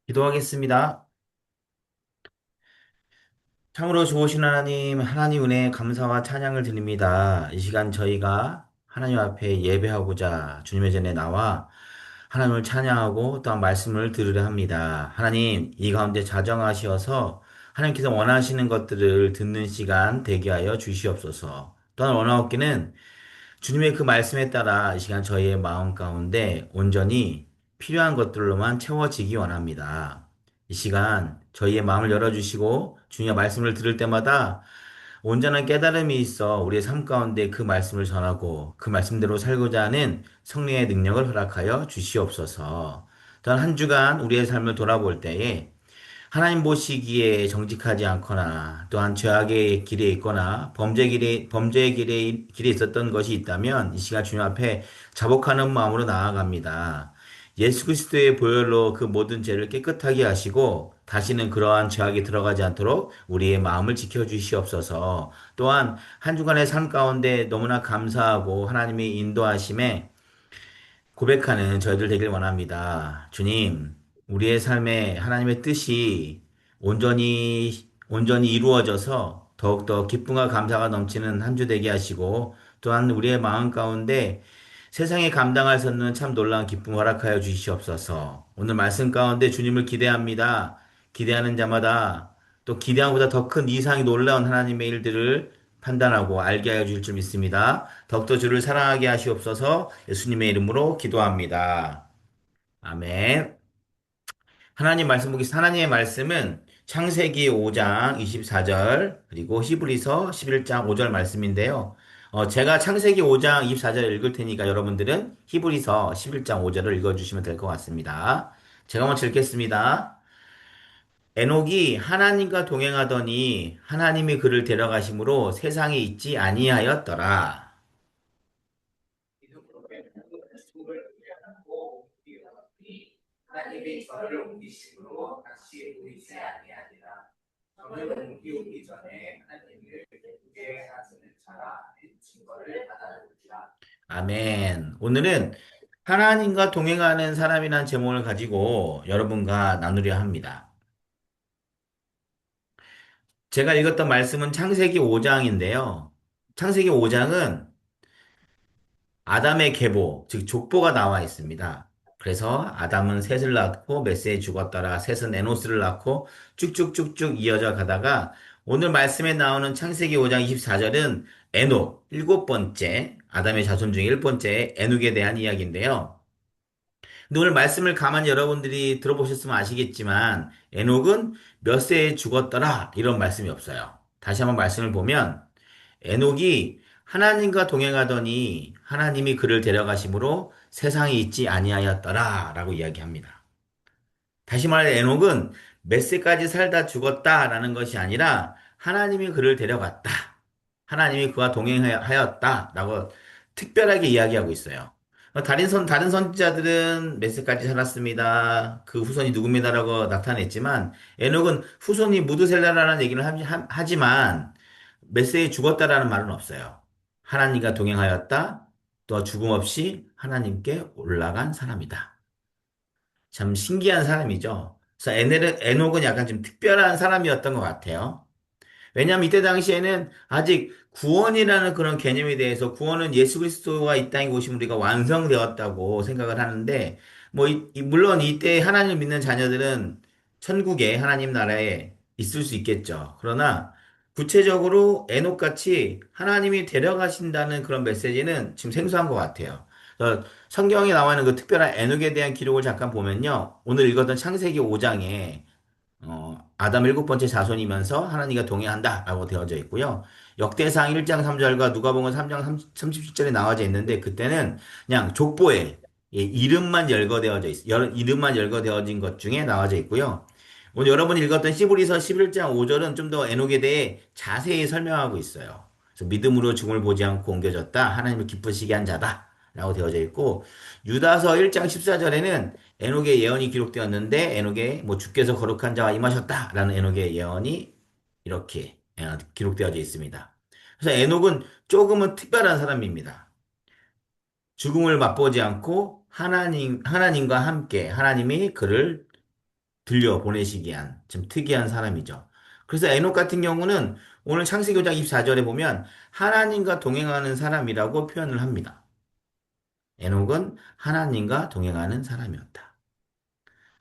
기도하겠습니다. 참으로 좋으신 하나님, 하나님 은혜에 감사와 찬양을 드립니다. 이 시간 저희가 하나님 앞에 예배하고자 주님의 전에 나와 하나님을 찬양하고 또한 말씀을 들으려 합니다. 하나님, 이 가운데 자정하시어서 하나님께서 원하시는 것들을 듣는 시간 되게 하여 주시옵소서. 또한 원하옵기는 주님의 그 말씀에 따라 이 시간 저희의 마음 가운데 온전히 필요한 것들로만 채워지기 원합니다. 이 시간 저희의 마음을 열어주시고 주님의 말씀을 들을 때마다 온전한 깨달음이 있어 우리의 삶 가운데 그 말씀을 전하고 그 말씀대로 살고자 하는 성령의 능력을 허락하여 주시옵소서. 또한 한 주간 우리의 삶을 돌아볼 때에 하나님 보시기에 정직하지 않거나 또한 죄악의 길에 있거나 범죄의 길에 있었던 것이 있다면 이 시간 주님 앞에 자복하는 마음으로 나아갑니다. 예수 그리스도의 보혈로 그 모든 죄를 깨끗하게 하시고 다시는 그러한 죄악에 들어가지 않도록 우리의 마음을 지켜주시옵소서. 또한 한 주간의 삶 가운데 너무나 감사하고 하나님의 인도하심에 고백하는 저희들 되길 원합니다. 주님, 우리의 삶에 하나님의 뜻이 온전히 이루어져서 더욱더 기쁨과 감사가 넘치는 한 주 되게 하시고, 또한 우리의 마음 가운데 세상에 감당할 수 없는 참 놀라운 기쁨 허락하여 주시옵소서. 오늘 말씀 가운데 주님을 기대합니다. 기대하는 자마다 또 기대함보다 더 큰 이상이 놀라운 하나님의 일들을 판단하고 알게 하여 주실 줄 믿습니다. 더욱더 주를 사랑하게 하시옵소서 예수님의 이름으로 기도합니다. 아멘. 하나님의 말씀은 창세기 5장 24절, 그리고 히브리서 11장 5절 말씀인데요. 제가 창세기 5장 24절 읽을 테니까 여러분들은 히브리서 11장 5절을 읽어주시면 될 것 같습니다. 제가 먼저 읽겠습니다. 에녹이 하나님과 동행하더니 하나님이 그를 데려가심으로 세상에 있지 아니하였더라. 하나님의 저를 옮기심으로 다시 보이지 아니하니라. 저는 옮기 전에 하나님을 기쁘게 하시는 자라 증거를 받아들이라. 아멘. 오늘은 하나님과 동행하는 사람이라는 제목을 가지고 여러분과 나누려 합니다. 제가 읽었던 말씀은 창세기 5장인데요. 창세기 5장은 아담의 계보, 즉 족보가 나와 있습니다. 그래서 아담은 셋을 낳고 메스에 죽었더라. 셋은 에노스를 낳고 쭉쭉쭉쭉 이어져 가다가 오늘 말씀에 나오는 창세기 5장 24절은 에녹, 일곱 번째, 아담의 자손 중에 일 번째 에녹에 대한 이야기인데요. 근데 오늘 말씀을 가만히 여러분들이 들어보셨으면 아시겠지만 에녹은 몇 세에 죽었더라. 이런 말씀이 없어요. 다시 한번 말씀을 보면 에녹이 하나님과 동행하더니 하나님이 그를 데려가심으로 세상에 있지 아니하였더라 라고 이야기합니다. 다시 말해 에녹은 몇 세까지 살다 죽었다라는 것이 아니라 하나님이 그를 데려갔다. 하나님이 그와 동행하였다라고 특별하게 이야기하고 있어요. 다른 선지자들은 몇 세까지 살았습니다. 그 후손이 누굽니다라고 나타냈지만 에녹은 후손이 무드셀라라는 얘기를 하지만 몇 세에 죽었다라는 말은 없어요. 하나님과 동행하였다. 또 죽음 없이 하나님께 올라간 사람이다. 참 신기한 사람이죠. 그래서 에녹은 약간 좀 특별한 사람이었던 것 같아요. 왜냐하면 이때 당시에는 아직 구원이라는 그런 개념에 대해서 구원은 예수 그리스도가 이 땅에 오신 우리가 완성되었다고 생각을 하는데 뭐 물론 이때 하나님을 믿는 자녀들은 천국에 하나님 나라에 있을 수 있겠죠. 그러나 구체적으로 에녹같이 하나님이 데려가신다는 그런 메시지는 지금 생소한 것 같아요. 그래서 성경에 나와 있는 그 특별한 에녹에 대한 기록을 잠깐 보면요. 오늘 읽었던 창세기 5장에 아담 일곱 번째 자손이면서 하나님과 동행한다라고 되어져 있고요. 역대상 1장 3절과 누가복음 3장 37절에 나와져 있는데 그때는 그냥 족보에 이름만 열거되어진 것 중에 나와져 있고요. 오늘 여러분이 읽었던 시브리서 11장 5절은 좀 더 에녹에 대해 자세히 설명하고 있어요. 그래서 믿음으로 죽음을 보지 않고 옮겨졌다. 하나님을 기쁘시게 한 자다. 라고 되어져 있고 유다서 1장 14절에는 에녹의 예언이 기록되었는데 에녹의 뭐 주께서 거룩한 자와 임하셨다라는 에녹의 예언이 이렇게 기록되어져 있습니다. 그래서 에녹은 조금은 특별한 사람입니다. 죽음을 맛보지 않고 하나님과 함께 하나님이 그를 들려 보내시게 한 좀 특이한 사람이죠. 그래서 에녹 같은 경우는 오늘 창세기 5장 24절에 보면 하나님과 동행하는 사람이라고 표현을 합니다. 에녹은 하나님과 동행하는 사람이었다.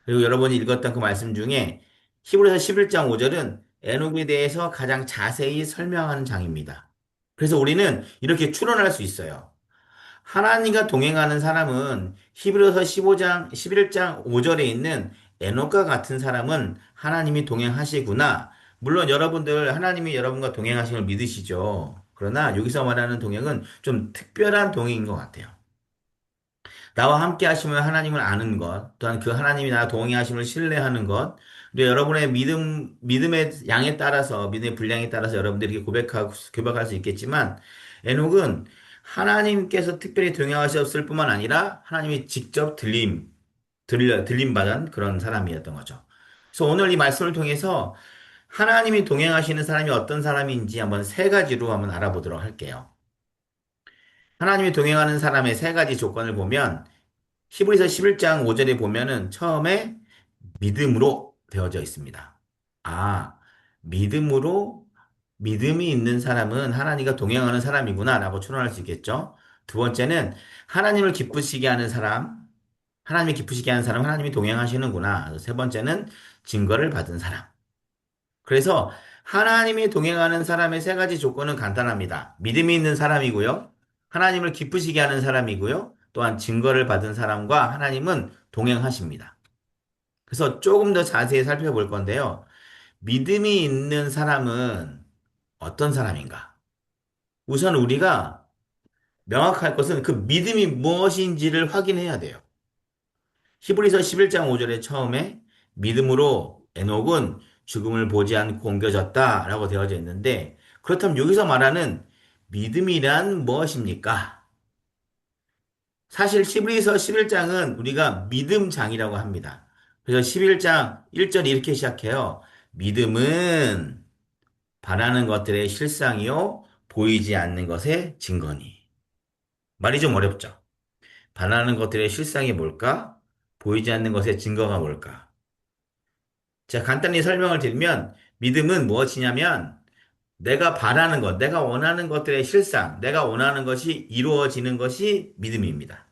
그리고 여러분이 읽었던 그 말씀 중에 히브리서 11장 5절은 에녹에 대해서 가장 자세히 설명하는 장입니다. 그래서 우리는 이렇게 추론할 수 있어요. 하나님과 동행하는 사람은 히브리서 15장, 11장 5절에 있는 에녹과 같은 사람은 하나님이 동행하시구나. 물론 여러분들 하나님이 여러분과 동행하심을 믿으시죠. 그러나 여기서 말하는 동행은 좀 특별한 동행인 것 같아요. 나와 함께 하시면 하나님을 아는 것, 또한 그 하나님이 나와 동행하심을 신뢰하는 것, 그리고 여러분의 믿음의 양에 따라서, 믿음의 분량에 따라서 여러분들이 이렇게 고백할 수 있겠지만, 에녹은 하나님께서 특별히 동행하셨을 뿐만 아니라 하나님이 직접 들림받은 그런 사람이었던 거죠. 그래서 오늘 이 말씀을 통해서 하나님이 동행하시는 사람이 어떤 사람인지 한번 세 가지로 한번 알아보도록 할게요. 하나님이 동행하는 사람의 세 가지 조건을 보면 히브리서 11장 5절에 보면은 처음에 믿음으로 되어져 있습니다. 아, 믿음으로, 믿음이 있는 사람은 하나님과 동행하는 사람이구나 라고 추론할 수 있겠죠. 두 번째는 하나님을 기쁘시게 하는 사람, 하나님이 기쁘시게 하는 사람, 하나님이 동행하시는구나. 세 번째는 증거를 받은 사람. 그래서 하나님이 동행하는 사람의 세 가지 조건은 간단합니다. 믿음이 있는 사람이고요. 하나님을 기쁘시게 하는 사람이고요. 또한 증거를 받은 사람과 하나님은 동행하십니다. 그래서 조금 더 자세히 살펴볼 건데요. 믿음이 있는 사람은 어떤 사람인가? 우선 우리가 명확할 것은 그 믿음이 무엇인지를 확인해야 돼요. 히브리서 11장 5절에 처음에 믿음으로 에녹은 죽음을 보지 않고 옮겨졌다라고 되어져 있는데 그렇다면 여기서 말하는 믿음이란 무엇입니까? 사실 히브리서 11장은 우리가 믿음장이라고 합니다. 그래서 11장 1절이 이렇게 시작해요. 믿음은 바라는 것들의 실상이요 보이지 않는 것의 증거니. 말이 좀 어렵죠? 바라는 것들의 실상이 뭘까? 보이지 않는 것의 증거가 뭘까? 자, 간단히 설명을 드리면 믿음은 무엇이냐면 내가 바라는 것, 내가 원하는 것들의 실상, 내가 원하는 것이 이루어지는 것이 믿음입니다.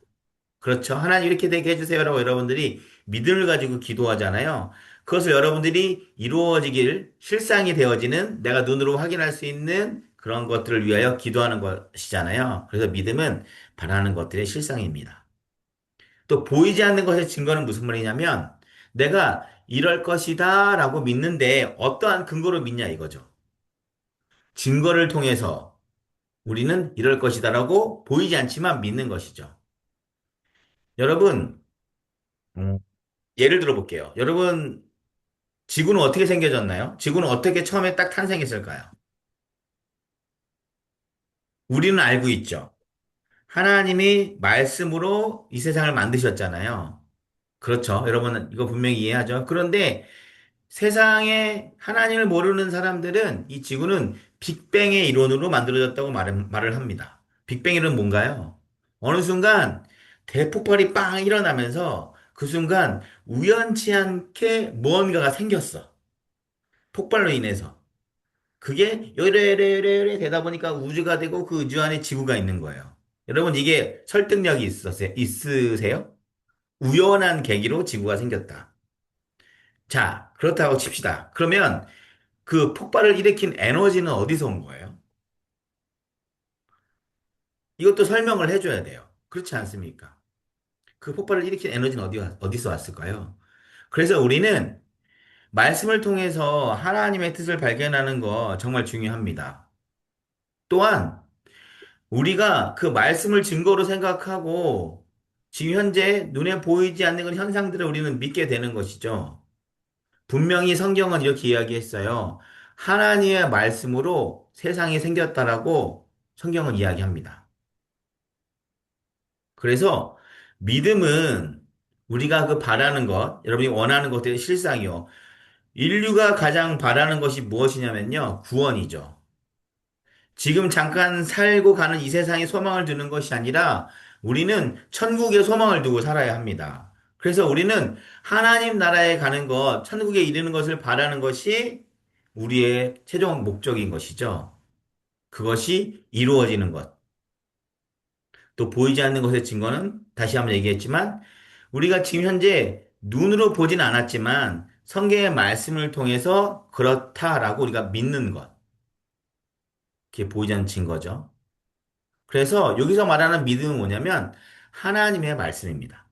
그렇죠. 하나님 이렇게 되게 해주세요라고 여러분들이 믿음을 가지고 기도하잖아요. 그것을 여러분들이 이루어지길 실상이 되어지는 내가 눈으로 확인할 수 있는 그런 것들을 위하여 기도하는 것이잖아요. 그래서 믿음은 바라는 것들의 실상입니다. 또 보이지 않는 것의 증거는 무슨 말이냐면 내가 이럴 것이다 라고 믿는데 어떠한 근거로 믿냐 이거죠. 증거를 통해서 우리는 이럴 것이다 라고 보이지 않지만 믿는 것이죠. 여러분, 음, 예를 들어 볼게요. 여러분, 지구는 어떻게 생겨졌나요? 지구는 어떻게 처음에 딱 탄생했을까요? 우리는 알고 있죠. 하나님이 말씀으로 이 세상을 만드셨잖아요. 그렇죠. 여러분, 이거 분명히 이해하죠. 그런데 세상에 하나님을 모르는 사람들은 이 지구는 빅뱅의 이론으로 만들어졌다고 말을 합니다. 빅뱅 이론은 뭔가요? 어느 순간 대폭발이 빵 일어나면서 그 순간 우연치 않게 무언가가 생겼어. 폭발로 인해서. 그게 요래요래요래 되다 보니까 우주가 되고 그 우주 안에 지구가 있는 거예요. 여러분 이게 설득력이 있으세요? 우연한 계기로 지구가 생겼다. 자, 그렇다고 칩시다. 그러면 그 폭발을 일으킨 에너지는 어디서 온 거예요? 이것도 설명을 해줘야 돼요. 그렇지 않습니까? 그 폭발을 일으킨 에너지는 어디서 왔을까요? 그래서 우리는 말씀을 통해서 하나님의 뜻을 발견하는 거 정말 중요합니다. 또한 우리가 그 말씀을 증거로 생각하고 지금 현재 눈에 보이지 않는 그런 현상들을 우리는 믿게 되는 것이죠. 분명히 성경은 이렇게 이야기했어요. 하나님의 말씀으로 세상이 생겼다라고 성경은 이야기합니다. 그래서 믿음은 우리가 그 바라는 것, 여러분이 원하는 것들의 실상이요. 인류가 가장 바라는 것이 무엇이냐면요. 구원이죠. 지금 잠깐 살고 가는 이 세상에 소망을 두는 것이 아니라 우리는 천국에 소망을 두고 살아야 합니다. 그래서 우리는 하나님 나라에 가는 것, 천국에 이르는 것을 바라는 것이 우리의 최종 목적인 것이죠. 그것이 이루어지는 것. 또 보이지 않는 것의 증거는 다시 한번 얘기했지만 우리가 지금 현재 눈으로 보진 않았지만 성경의 말씀을 통해서 그렇다라고 우리가 믿는 것. 그게 보이지 않는 증거죠. 그래서 여기서 말하는 믿음은 뭐냐면 하나님의 말씀입니다.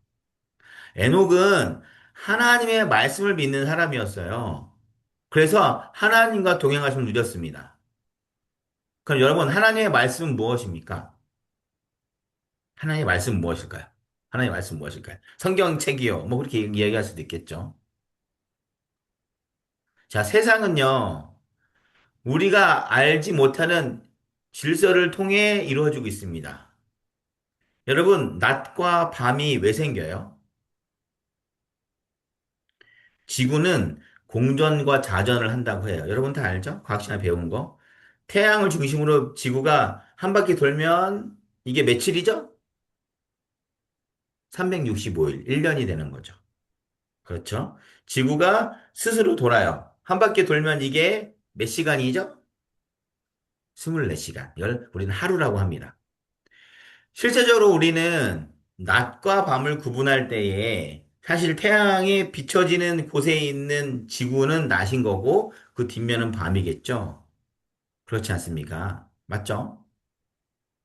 에녹은 하나님의 말씀을 믿는 사람이었어요. 그래서 하나님과 동행하심을 누렸습니다. 그럼 여러분, 하나님의 말씀은 무엇입니까? 하나님의 말씀은 무엇일까요? 하나님의 말씀은 무엇일까요? 성경책이요. 뭐 그렇게 이야기할 수도 있겠죠. 자, 세상은요, 우리가 알지 못하는 질서를 통해 이루어지고 있습니다. 여러분, 낮과 밤이 왜 생겨요? 지구는 공전과 자전을 한다고 해요. 여러분 다 알죠? 과학 시간에 배운 거. 태양을 중심으로 지구가 한 바퀴 돌면 이게 며칠이죠? 365일, 1년이 되는 거죠. 그렇죠? 지구가 스스로 돌아요. 한 바퀴 돌면 이게 몇 시간이죠? 24시간. 우리는 하루라고 합니다. 실제적으로 우리는 낮과 밤을 구분할 때에 사실 태양이 비춰지는 곳에 있는 지구는 낮인 거고 그 뒷면은 밤이겠죠? 그렇지 않습니까? 맞죠?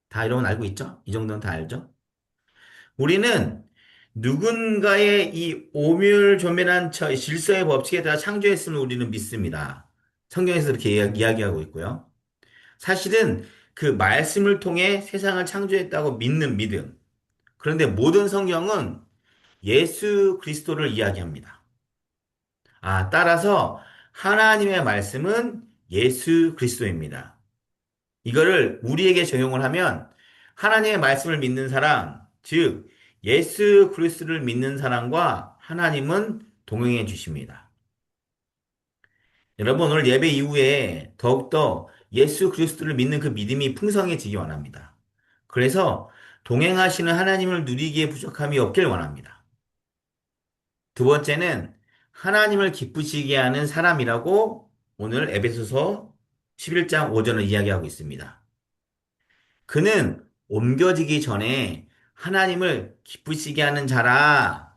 다 이런 건 알고 있죠? 이 정도는 다 알죠? 우리는 누군가의 이 오밀조밀한 질서의 법칙에 따라 창조했음을 우리는 믿습니다. 성경에서 이렇게 이야기하고 있고요. 사실은 그 말씀을 통해 세상을 창조했다고 믿는 믿음. 그런데 모든 성경은 예수 그리스도를 이야기합니다. 따라서 하나님의 말씀은 예수 그리스도입니다. 이거를 우리에게 적용을 하면 하나님의 말씀을 믿는 사람, 즉 예수 그리스도를 믿는 사람과 하나님은 동행해 주십니다. 여러분 오늘 예배 이후에 더욱더 예수 그리스도를 믿는 그 믿음이 풍성해지기 원합니다. 그래서 동행하시는 하나님을 누리기에 부족함이 없길 원합니다. 두 번째는 하나님을 기쁘시게 하는 사람이라고 오늘 에베소서 11장 5절을 이야기하고 있습니다. 그는 옮겨지기 전에 하나님을 기쁘시게 하는 자라.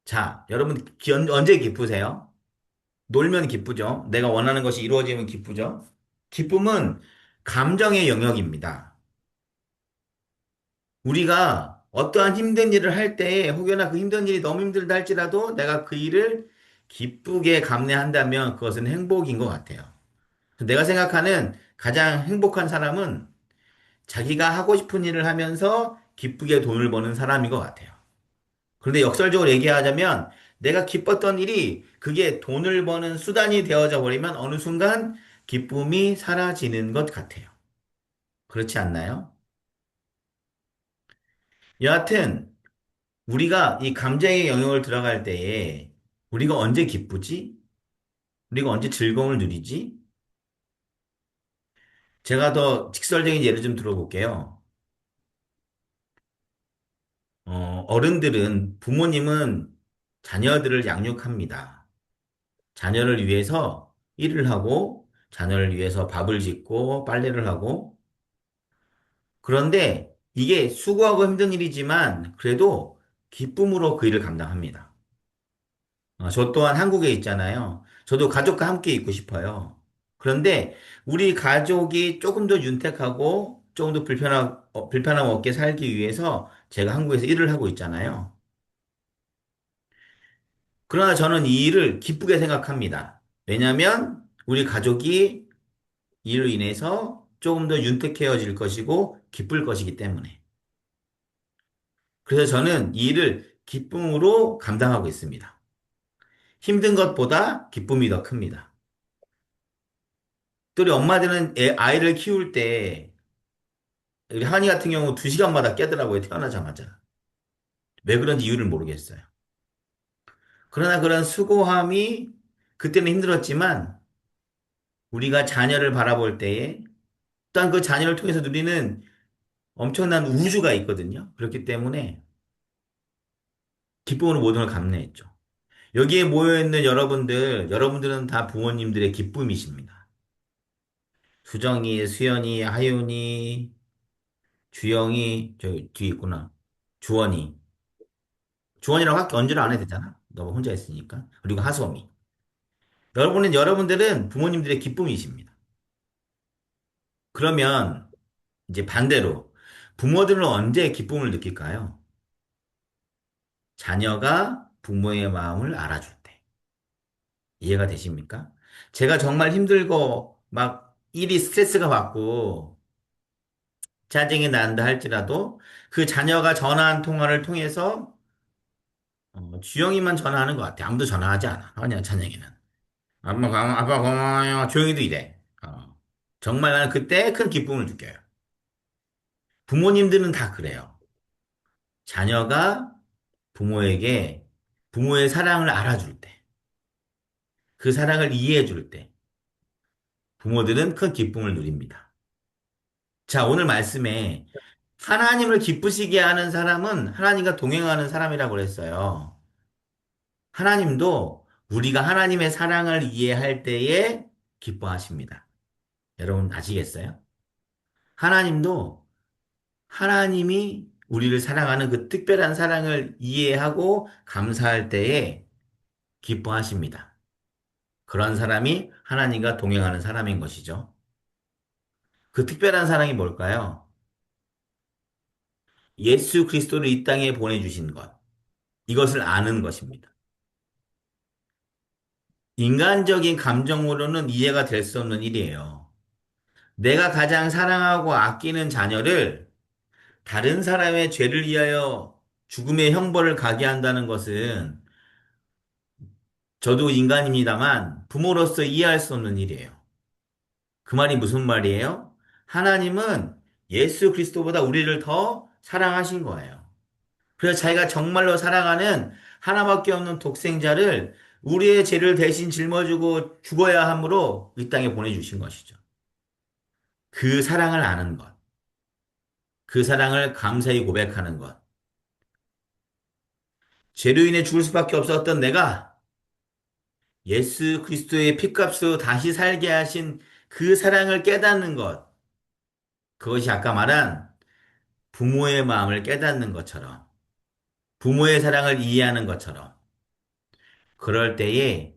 자, 여러분 언제 기쁘세요? 놀면 기쁘죠? 내가 원하는 것이 이루어지면 기쁘죠? 기쁨은 감정의 영역입니다. 우리가 어떠한 힘든 일을 할 때에 혹여나 그 힘든 일이 너무 힘들다 할지라도 내가 그 일을 기쁘게 감내한다면 그것은 행복인 것 같아요. 내가 생각하는 가장 행복한 사람은 자기가 하고 싶은 일을 하면서 기쁘게 돈을 버는 사람인 것 같아요. 그런데 역설적으로 얘기하자면 내가 기뻤던 일이 그게 돈을 버는 수단이 되어져 버리면 어느 순간 기쁨이 사라지는 것 같아요. 그렇지 않나요? 여하튼 우리가 이 감정의 영역을 들어갈 때에 우리가 언제 기쁘지? 우리가 언제 즐거움을 누리지? 제가 더 직설적인 예를 좀 들어볼게요. 어른들은, 부모님은 자녀들을 양육합니다. 자녀를 위해서 일을 하고, 자녀를 위해서 밥을 짓고, 빨래를 하고, 그런데 이게 수고하고 힘든 일이지만, 그래도 기쁨으로 그 일을 감당합니다. 저 또한 한국에 있잖아요. 저도 가족과 함께 있고 싶어요. 그런데 우리 가족이 조금 더 윤택하고, 조금 더 불편함 없게 살기 위해서 제가 한국에서 일을 하고 있잖아요. 그러나 저는 이 일을 기쁘게 생각합니다. 왜냐하면 우리 가족이 이로 인해서 조금 더 윤택해질 것이고 기쁠 것이기 때문에. 그래서 저는 이 일을 기쁨으로 감당하고 있습니다. 힘든 것보다 기쁨이 더 큽니다. 또 우리 엄마들은 아이를 키울 때 우리 한이 같은 경우 2시간마다 깨더라고요. 태어나자마자. 왜 그런지 이유를 모르겠어요. 그러나 그런 수고함이 그때는 힘들었지만 우리가 자녀를 바라볼 때에 또한 그 자녀를 통해서 누리는 엄청난 우주가 있거든요. 그렇기 때문에 기쁨으로 모든 걸 감내했죠. 여기에 모여있는 여러분들은 다 부모님들의 기쁨이십니다. 수정이, 수연이, 하윤이, 주영이, 저기 뒤에 있구나. 주원이. 주원이라고 학교 언제를 안 해도 되잖아. 너가 혼자 있으니까. 그리고 하솜이. 여러분들은 부모님들의 기쁨이십니다. 그러면 이제 반대로 부모들은 언제 기쁨을 느낄까요? 자녀가 부모의 마음을 알아줄 때. 이해가 되십니까? 제가 정말 힘들고 막 일이 스트레스가 받고 짜증이 난다 할지라도 그 자녀가 전화 한 통화를 통해서 주영이만 전화하는 것 같아. 아무도 전화하지 않아. 아니야, 찬영이는. 아빠 고마워요. 조용히도 이래. 정말 나는 그때 큰 기쁨을 느껴요. 부모님들은 다 그래요. 자녀가 부모에게 부모의 사랑을 알아줄 때, 그 사랑을 이해해 줄 때, 부모들은 큰 기쁨을 누립니다. 자, 오늘 말씀에 하나님을 기쁘시게 하는 사람은 하나님과 동행하는 사람이라고 그랬어요. 하나님도 우리가 하나님의 사랑을 이해할 때에 기뻐하십니다. 여러분 아시겠어요? 하나님도 하나님이 우리를 사랑하는 그 특별한 사랑을 이해하고 감사할 때에 기뻐하십니다. 그런 사람이 하나님과 동행하는 사람인 것이죠. 그 특별한 사랑이 뭘까요? 예수 그리스도를 이 땅에 보내주신 것. 이것을 아는 것입니다. 인간적인 감정으로는 이해가 될 수 없는 일이에요. 내가 가장 사랑하고 아끼는 자녀를 다른 사람의 죄를 위하여 죽음의 형벌을 가게 한다는 것은 저도 인간입니다만 부모로서 이해할 수 없는 일이에요. 그 말이 무슨 말이에요? 하나님은 예수 그리스도보다 우리를 더 사랑하신 거예요. 그래서 자기가 정말로 사랑하는 하나밖에 없는 독생자를 우리의 죄를 대신 짊어지고 죽어야 함으로 이 땅에 보내주신 것이죠. 그 사랑을 아는 것, 그 사랑을 감사히 고백하는 것, 죄로 인해 죽을 수밖에 없었던 내가 예수 그리스도의 피값으로 다시 살게 하신 그 사랑을 깨닫는 것, 그것이 아까 말한 부모의 마음을 깨닫는 것처럼, 부모의 사랑을 이해하는 것처럼, 그럴 때에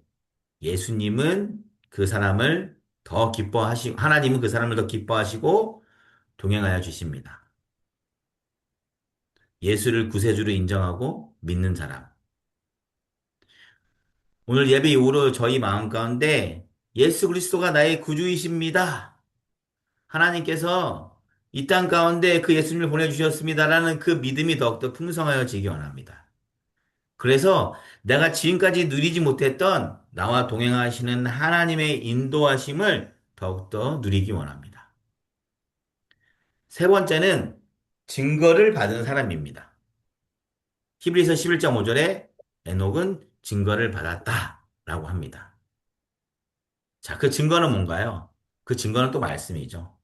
예수님은 그 사람을 더 기뻐하시고, 하나님은 그 사람을 더 기뻐하시고 동행하여 주십니다. 예수를 구세주로 인정하고 믿는 사람. 오늘 예배 이후로 저희 마음 가운데 예수 그리스도가 나의 구주이십니다. 하나님께서 이 땅 가운데 그 예수님을 보내주셨습니다라는 그 믿음이 더욱더 풍성하여지기 원합니다. 그래서 내가 지금까지 누리지 못했던 나와 동행하시는 하나님의 인도하심을 더욱더 누리기 원합니다. 세 번째는 증거를 받은 사람입니다. 히브리서 11장 5절에 에녹은 증거를 받았다라고 합니다. 자, 그 증거는 뭔가요? 그 증거는 또 말씀이죠.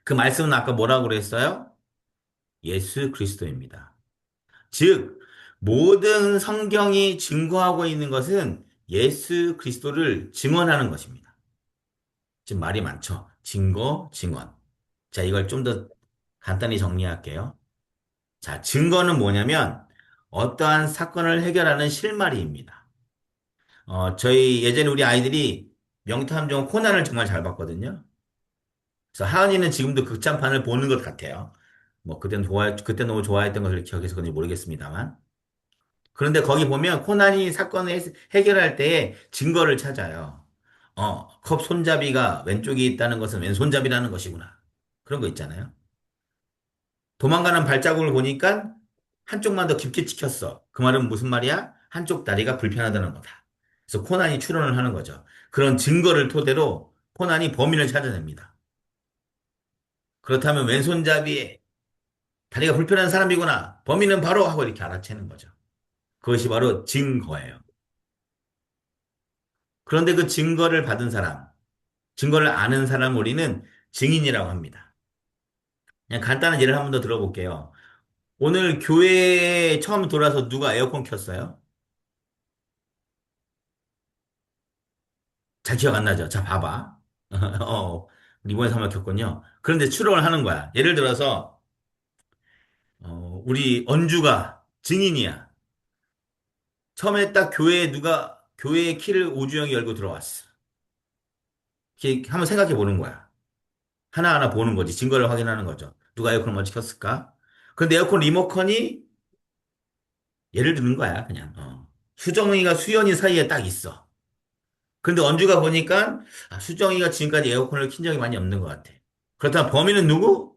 그 말씀은 아까 뭐라고 그랬어요? 예수 그리스도입니다. 즉, 모든 성경이 증거하고 있는 것은 예수 그리스도를 증언하는 것입니다. 지금 말이 많죠? 증거, 증언. 자, 이걸 좀 더 간단히 정리할게요. 자, 증거는 뭐냐면 어떠한 사건을 해결하는 실마리입니다. 저희 예전에 우리 아이들이 명탐정 코난을 정말 잘 봤거든요. 그래서 하은이는 지금도 극장판을 보는 것 같아요. 뭐 그때 너무 좋아했던 것을 기억해서 그런지 모르겠습니다만. 그런데 거기 보면 코난이 사건을 해결할 때에 증거를 찾아요. 컵 손잡이가 왼쪽에 있다는 것은 왼손잡이라는 것이구나. 그런 거 있잖아요. 도망가는 발자국을 보니까 한쪽만 더 깊게 찍혔어. 그 말은 무슨 말이야? 한쪽 다리가 불편하다는 거다. 그래서 코난이 추론을 하는 거죠. 그런 증거를 토대로 코난이 범인을 찾아냅니다. 그렇다면 왼손잡이에 다리가 불편한 사람이구나. 범인은 바로 하고 이렇게 알아채는 거죠. 그것이 바로 증거예요. 그런데 그 증거를 받은 사람, 증거를 아는 사람 우리는 증인이라고 합니다. 그냥 간단한 예를 한 번 더 들어볼게요. 오늘 교회에 처음 돌아서 누가 에어컨 켰어요? 잘 기억 안 나죠? 자, 봐봐. 어, 이번에 설마 켰군요. 그런데 추론을 하는 거야. 예를 들어서, 우리 언주가 증인이야. 처음에 딱 교회에 교회의 키를 오주영이 열고 들어왔어. 이렇게 한번 생각해 보는 거야. 하나하나 보는 거지. 증거를 확인하는 거죠. 누가 에어컨을 먼저 켰을까? 그런데 에어컨 리모컨이 예를 드는 거야, 그냥. 수정이가 수연이 사이에 딱 있어. 근데 언주가 보니까 수정이가 지금까지 에어컨을 킨 적이 많이 없는 것 같아. 그렇다면 범인은 누구?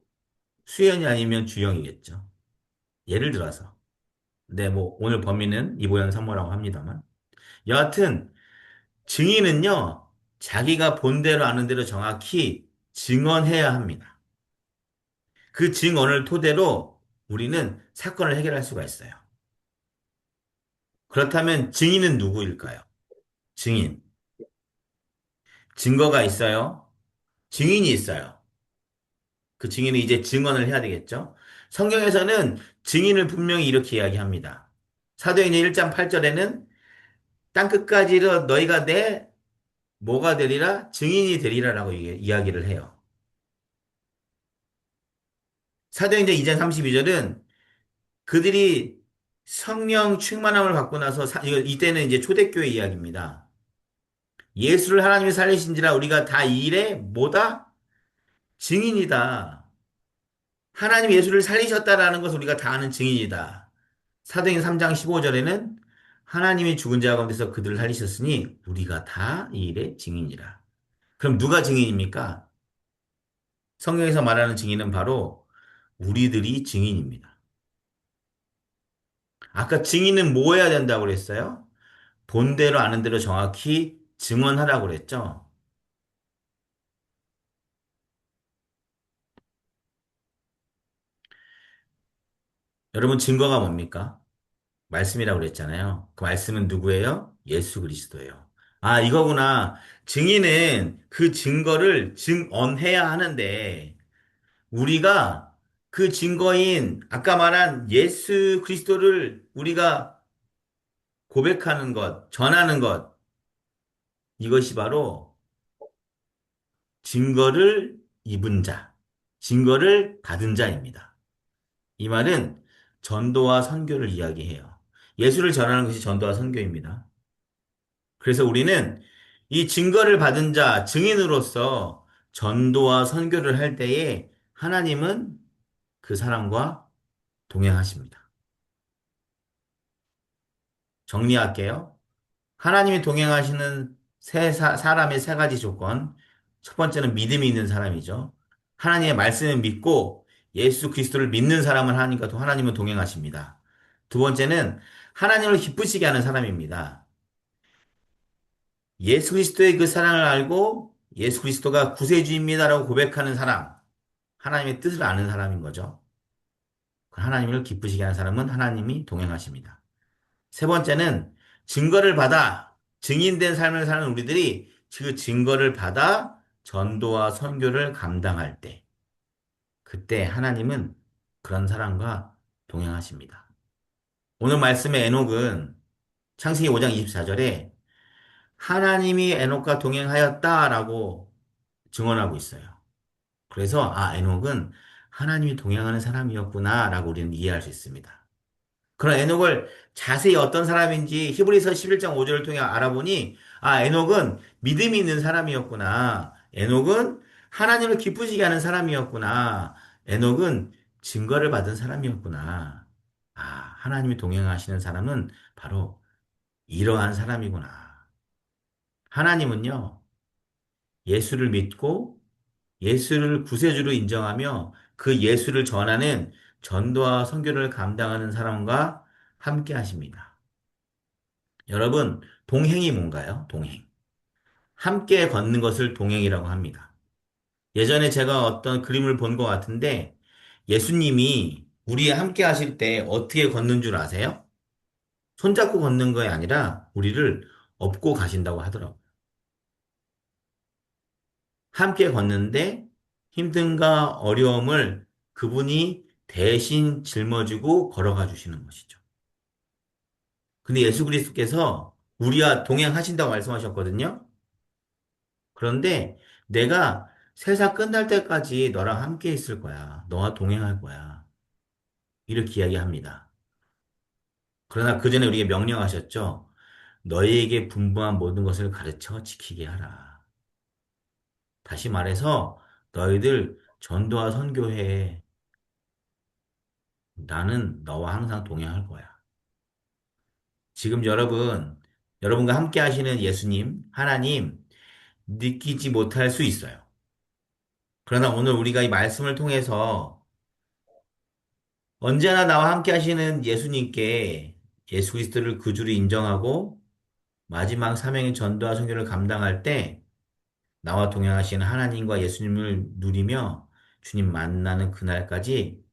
수연이 아니면 주영이겠죠. 예를 들어서. 근데 뭐 오늘 범인은 이보영 산모라고 합니다만. 여하튼 증인은요, 자기가 본 대로 아는 대로 정확히 증언해야 합니다. 그 증언을 토대로 우리는 사건을 해결할 수가 있어요. 그렇다면 증인은 누구일까요? 증인. 증거가 있어요. 증인이 있어요. 그 증인은 이제 증언을 해야 되겠죠. 성경에서는 증인을 분명히 이렇게 이야기합니다. 사도행전 1장 8절에는 땅 끝까지로 너희가 내 뭐가 되리라? 증인이 되리라라고 이야기를 해요. 사도행전 2장 32절은 그들이 성령 충만함을 받고 나서 이때는 이제 초대교회 이야기입니다. 예수를 하나님이 살리신지라 우리가 다 이 일에 뭐다? 증인이다. 하나님 예수를 살리셨다라는 것을 우리가 다 아는 증인이다. 사도행전 3장 15절에는 하나님이 죽은 자 가운데서 그들을 살리셨으니 우리가 다 이 일의 증인이라. 그럼 누가 증인입니까? 성경에서 말하는 증인은 바로 우리들이 증인입니다. 아까 증인은 뭐 해야 된다고 그랬어요? 본대로 아는 대로 정확히 증언하라고 그랬죠? 여러분 증거가 뭡니까? 말씀이라고 그랬잖아요. 그 말씀은 누구예요? 예수 그리스도예요. 아, 이거구나. 증인은 그 증거를 증언해야 하는데 우리가 그 증거인 아까 말한 예수 그리스도를 우리가 고백하는 것, 전하는 것, 이것이 바로 증거를 입은 자, 증거를 받은 자입니다. 이 말은 전도와 선교를 이야기해요. 예수를 전하는 것이 전도와 선교입니다. 그래서 우리는 이 증거를 받은 자, 증인으로서 전도와 선교를 할 때에 하나님은 그 사람과 동행하십니다. 정리할게요. 하나님이 동행하시는 사람의 세 가지 조건. 첫 번째는 믿음이 있는 사람이죠. 하나님의 말씀을 믿고 예수 그리스도를 믿는 사람은 하나님과 하나님은 동행하십니다. 두 번째는 하나님을 기쁘시게 하는 사람입니다. 예수 그리스도의 그 사랑을 알고 예수 그리스도가 구세주입니다라고 고백하는 사람, 하나님의 뜻을 아는 사람인 거죠. 하나님을 기쁘시게 하는 사람은 하나님이 동행하십니다. 세 번째는 증거를 받아 증인된 삶을 사는 우리들이 그 증거를 받아 전도와 선교를 감당할 때, 그때 하나님은 그런 사람과 동행하십니다. 오늘 말씀의 에녹은 창세기 5장 24절에 하나님이 에녹과 동행하였다라고 증언하고 있어요. 그래서 에녹은 하나님이 동행하는 사람이었구나라고 우리는 이해할 수 있습니다. 그런 에녹을 자세히 어떤 사람인지 히브리서 11장 5절을 통해 알아보니 에녹은 믿음이 있는 사람이었구나. 에녹은 하나님을 기쁘시게 하는 사람이었구나. 에녹은 증거를 받은 사람이었구나. 하나님이 동행하시는 사람은 바로 이러한 사람이구나. 하나님은요, 예수를 믿고 예수를 구세주로 인정하며 그 예수를 전하는 전도와 선교를 감당하는 사람과 함께 하십니다. 여러분, 동행이 뭔가요? 동행. 함께 걷는 것을 동행이라고 합니다. 예전에 제가 어떤 그림을 본 것 같은데 예수님이 우리 함께 하실 때 어떻게 걷는 줄 아세요? 손잡고 걷는 것이 아니라 우리를 업고 가신다고 하더라고요. 함께 걷는데 힘듦과 어려움을 그분이 대신 짊어지고 걸어가 주시는 것이죠. 근데 예수 그리스도께서 우리와 동행하신다고 말씀하셨거든요. 그런데 내가 세상 끝날 때까지 너랑 함께 있을 거야. 너와 동행할 거야. 이렇게 이야기합니다. 그러나 그 전에 우리에게 명령하셨죠. 너희에게 분부한 모든 것을 가르쳐 지키게 하라. 다시 말해서 너희들 전도와 선교해. 나는 너와 항상 동행할 거야. 지금 여러분과 함께 하시는 예수님, 하나님, 느끼지 못할 수 있어요. 그러나 오늘 우리가 이 말씀을 통해서 언제나 나와 함께 하시는 예수님께 예수 그리스도를 구주로 인정하고 마지막 사명의 전도와 선교를 감당할 때 나와 동행하시는 하나님과 예수님을 누리며 주님 만나는 그날까지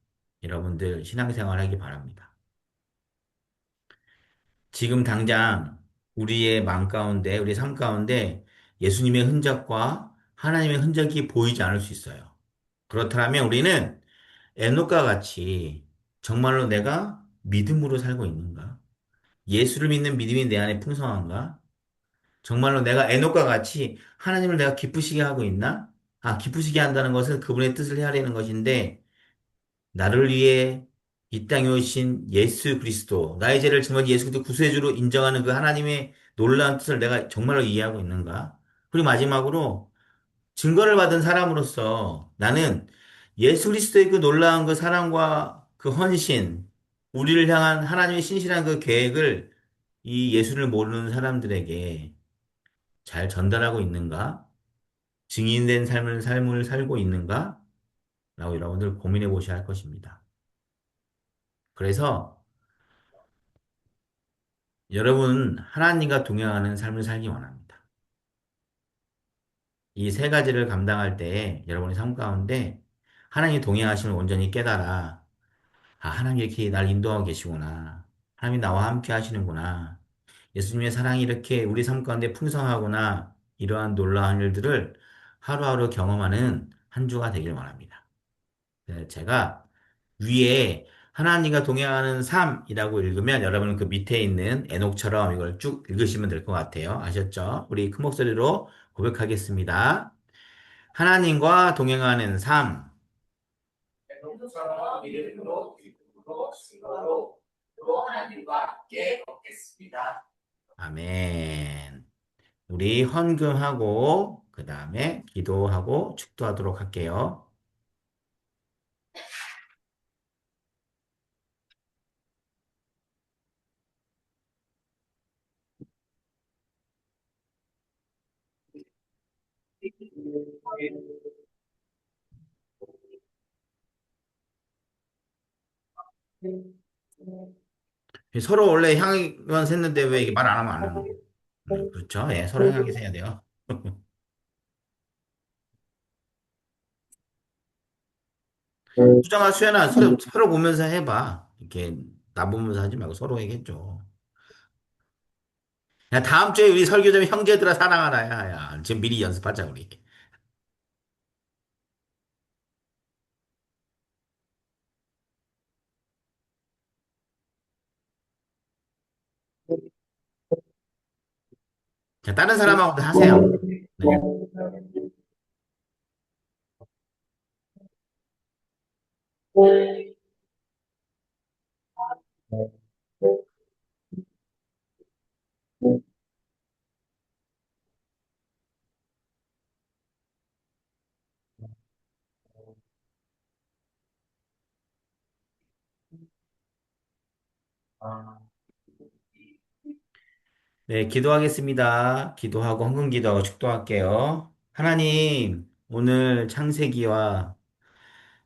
여러분들 신앙생활 하기 바랍니다. 지금 당장 우리의 마음 가운데, 우리의 삶 가운데 예수님의 흔적과 하나님의 흔적이 보이지 않을 수 있어요. 그렇다면 우리는 에녹과 같이 정말로 내가 믿음으로 살고 있는가? 예수를 믿는 믿음이 내 안에 풍성한가? 정말로 내가 에녹과 같이 하나님을 내가 기쁘시게 하고 있나? 아, 기쁘시게 한다는 것은 그분의 뜻을 헤아리는 것인데, 나를 위해 이 땅에 오신 예수 그리스도, 나의 죄를 정말 예수 그리스도 구세주로 인정하는 그 하나님의 놀라운 뜻을 내가 정말로 이해하고 있는가? 그리고 마지막으로 증거를 받은 사람으로서 나는 예수 그리스도의 그 놀라운 그 사랑과 그 헌신, 우리를 향한 하나님의 신실한 그 계획을 이 예수를 모르는 사람들에게 잘 전달하고 있는가? 증인된 삶을 살고 있는가? 라고 여러분들 고민해 보셔야 할 것입니다. 그래서 여러분 하나님과 동행하는 삶을 살기 원합니다. 이 세 가지를 감당할 때 여러분의 삶 가운데 하나님이 동행하심을 온전히 깨달아. 아, 하나님 이렇게 날 인도하고 계시구나. 하나님이 나와 함께 하시는구나. 예수님의 사랑이 이렇게 우리 삶 가운데 풍성하구나. 이러한 놀라운 일들을 하루하루 경험하는 한 주가 되길 원합니다. 네, 제가 위에 하나님과 동행하는 삶이라고 읽으면 여러분은 그 밑에 있는 에녹처럼 이걸 쭉 읽으시면 될 것 같아요. 아셨죠? 우리 큰 목소리로 고백하겠습니다. 하나님과 동행하는 삶. 사람은 믿음으로 기쁨으로 수고로 또 하나님과 함께 걷겠습니다. 아멘. 우리 헌금하고 그 다음에 기도하고 축도하도록 할게요. 서로 원래 향하기만 했는데 왜 이게 말 안 하면 안 하는 거예요? 그렇죠. 예, 서로 향하게 해야 돼요. 수정아, 수연아, 서로 보면서 해봐. 이렇게 나 보면서 하지 말고 서로 얘기해줘. 야, 다음 주에 우리 설교좀 형제들아 사랑하라. 야, 야. 지금 미리 연습하자, 우리. 자, 다른 사람하고도 하세요. 네. 네, 기도하겠습니다. 기도하고 헌금 기도하고 축도할게요. 하나님, 오늘 창세기와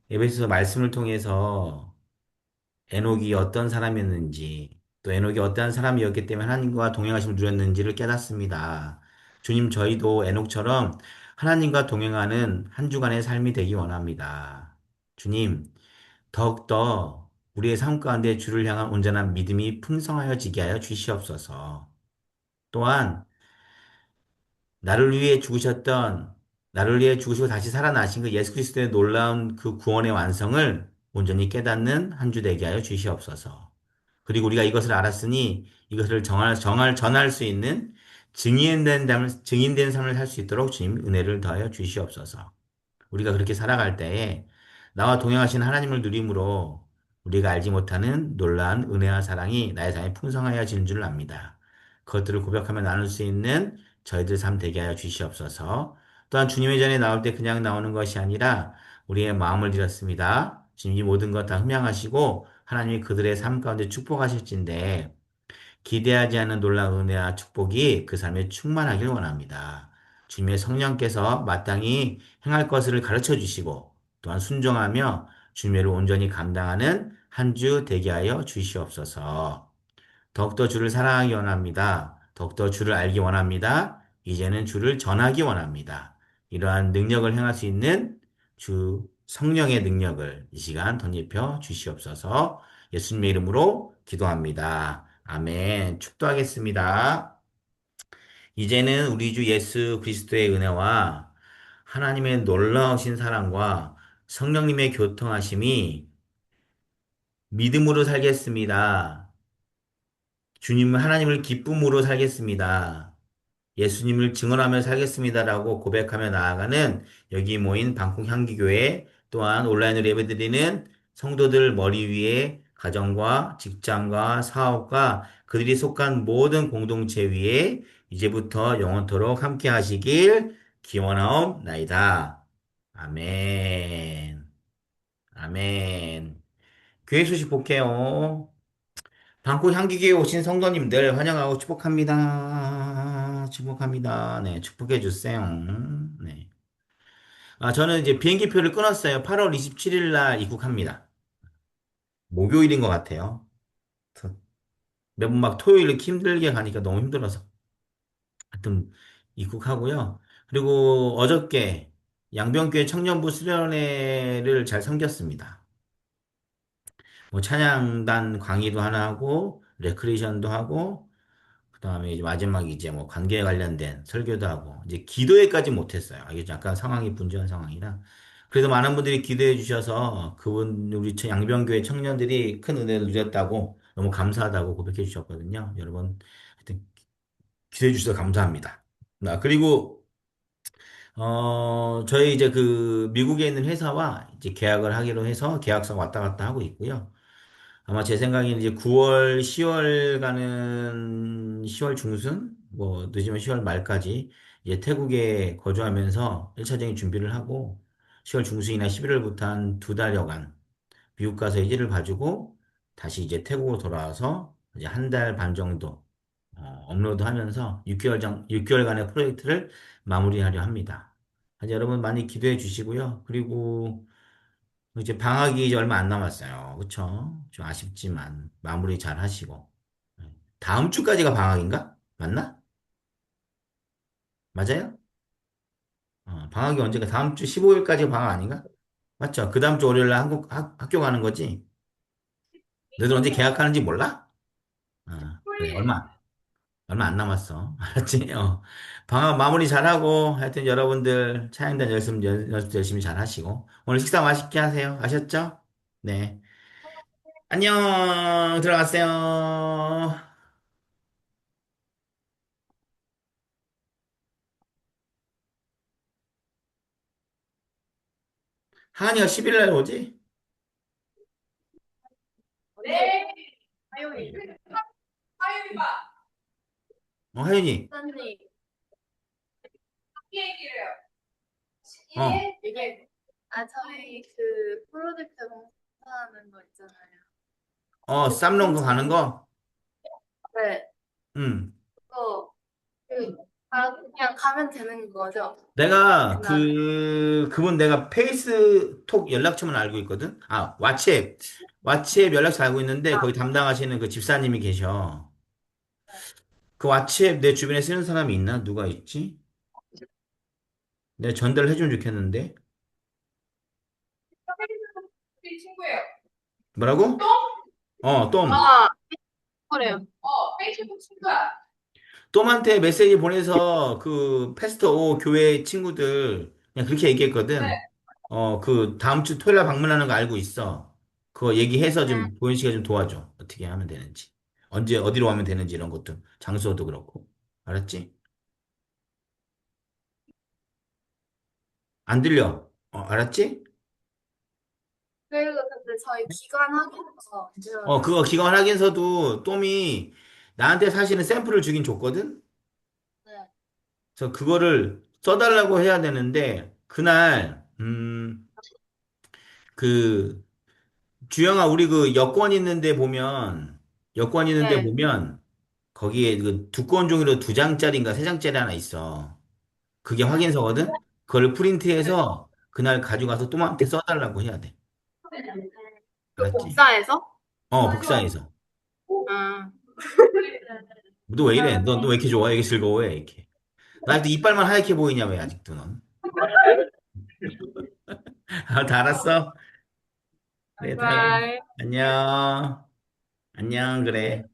에베소서 말씀을 통해서 에녹이 어떤 사람이었는지, 또 에녹이 어떠한 사람이었기 때문에 하나님과 동행하심을 누렸는지를 깨닫습니다. 주님, 저희도 에녹처럼 하나님과 동행하는 한 주간의 삶이 되기 원합니다. 주님, 더욱더 우리의 삶 가운데 주를 향한 온전한 믿음이 풍성하여지게 하여 주시옵소서. 또한 나를 위해 죽으셨던, 나를 위해 죽으시고 다시 살아나신 그 예수 그리스도의 놀라운 그 구원의 완성을 온전히 깨닫는 한 주 되게 하여 주시옵소서. 그리고 우리가 이것을 알았으니 이것을 전할 수 있는 증인된 삶을 살 수 있도록 주님 은혜를 더하여 주시옵소서. 우리가 그렇게 살아갈 때에 나와 동행하신 하나님을 누림으로 우리가 알지 못하는 놀라운 은혜와 사랑이 나의 삶에 풍성하여지는 줄 압니다. 그것들을 고백하며 나눌 수 있는 저희들 삶 되게 하여 주시옵소서. 또한 주님의 전에 나올 때 그냥 나오는 것이 아니라 우리의 마음을 드렸습니다. 주님 이 모든 것 다 흠양하시고 하나님이 그들의 삶 가운데 축복하실진데 기대하지 않는 놀라운 은혜와 축복이 그 삶에 충만하길 원합니다. 주님의 성령께서 마땅히 행할 것을 가르쳐 주시고 또한 순종하며 주님의 를 온전히 감당하는 한 주 되게 하여 주시옵소서. 더욱더 주를 사랑하기 원합니다. 더욱더 주를 알기 원합니다. 이제는 주를 전하기 원합니다. 이러한 능력을 행할 수 있는 주 성령의 능력을 이 시간 덧입혀 주시옵소서. 예수님의 이름으로 기도합니다. 아멘. 축도하겠습니다. 이제는 우리 주 예수 그리스도의 은혜와 하나님의 놀라우신 사랑과 성령님의 교통하심이 믿음으로 살겠습니다. 주님 하나님을 기쁨으로 살겠습니다. 예수님을 증언하며 살겠습니다라고 고백하며 나아가는 여기 모인 방콕 향기교회 또한 온라인으로 예배드리는 성도들 머리 위에 가정과 직장과 사업과 그들이 속한 모든 공동체 위에 이제부터 영원토록 함께 하시길 기원하옵나이다. 아멘. 아멘. 교회 소식 볼게요. 방콕 향기교회 오신 성도님들 환영하고 축복합니다. 축복합니다. 네, 축복해 주세요. 네. 저는 이제 비행기표를 끊었어요. 8월 27일 날 입국합니다. 목요일인 것 같아요. 그래서 매번 막 토요일 이렇게 힘들게 가니까 너무 힘들어서. 하여튼 입국하고요. 그리고 어저께 양병교회 청년부 수련회를 잘 섬겼습니다. 뭐 찬양단 강의도 하나 하고, 레크레이션도 하고, 그다음에 이제 마지막 이제 뭐 관계에 관련된 설교도 하고 이제 기도회까지 못했어요. 이게 약간 상황이 분주한 상황이라. 그래도 많은 분들이 기도해 주셔서 그분 우리 양병교회 청년들이 큰 은혜를 누렸다고 너무 감사하다고 고백해 주셨거든요. 여러분 하여튼 기도해 주셔서 감사합니다. 그리고 저희 이제 그 미국에 있는 회사와 이제 계약을 하기로 해서 계약서 왔다 갔다 하고 있고요. 아마 제 생각에는 이제 9월, 10월 가는 10월 중순, 뭐 늦으면 10월 말까지 이제 태국에 거주하면서 1차적인 준비를 하고 10월 중순이나 11월부터 한 두 달여간 미국 가서 일을 봐주고 다시 이제 태국으로 돌아와서 이제 한 달 반 정도 업로드하면서 6개월간의 프로젝트를 마무리하려 합니다. 여러분 많이 기도해 주시고요. 그리고 이제 방학이 이제 얼마 안 남았어요. 그쵸? 좀 아쉽지만 마무리 잘 하시고. 다음 주까지가 방학인가? 맞나? 맞아요? 방학이 언제가 다음 주 15일까지가 방학 아닌가? 맞죠? 그 다음 주 월요일 날 학교 가는 거지? 너희들 언제 개학하는지 몰라? 그래. 얼마 안 남았어. 알았지? 방학 마무리 잘하고 하여튼 여러분들 차양단 연습 열심히 잘 하시고 오늘 식사 맛있게 하세요. 아셨죠? 네. 안녕. 들어가세요. 하은이가 10일 날 오지? 네. 화요일. 화요일 봐. 하윤이. 선생님, 얘기를 해요. 어, 이게 저희 그 프로젝트 공사하는 거 있잖아요. 쌈롱그 가는 거? 네, 응. 그거 그냥 가면 되는 거죠? 내가 그날. 그분 내가 페이스톡 연락처만 알고 있거든? 왓츠앱 연락처 알고 있는데 거기 담당하시는 그 집사님이 계셔. 그 왓츠앱 내 주변에 쓰는 사람이 있나? 누가 있지? 내가 전달을 해주면 좋겠는데. 우리 친구예요. 뭐라고? 또? 똠. 그래요. 페이스북 친구야. 똠한테 메시지 보내서 그 페스터 오 교회 친구들 그냥 그렇게 얘기했거든. 네. 그 다음 주 토요일 날 방문하는 거 알고 있어. 그거 얘기해서 응. 좀 보현 씨가 좀 도와줘. 어떻게 하면 되는지. 언제 어디로 가면 되는지 이런 것도 장소도 그렇고. 알았지? 안 들려. 알았지? 그리고 근데 저희 기관 확인서 그거 들어주세요. 기관 확인서도 똠이 나한테 사실은 샘플을 주긴 줬거든? 네. 그래서 그거를 써달라고 해야 되는데, 그날, 그, 주영아, 우리 그 여권 있는데 네. 보면, 거기에 그 두꺼운 종이로 2장짜리인가 3장짜리 하나 있어. 그게 확인서거든? 그걸 프린트해서 그날 가져가서 똠한테 써달라고 해야 돼. 그 알았지? 복사해서? 복사해서. 응. 너 왜 이래? 너 왜 이렇게 좋아해? 이렇게 즐거워해? 이렇게. 나 아직도 이빨만 하얗게 보이냐, 왜 아직도 넌? 다 알았어? 그래, 들어가. 바이바이. 안녕. 안녕, 그래.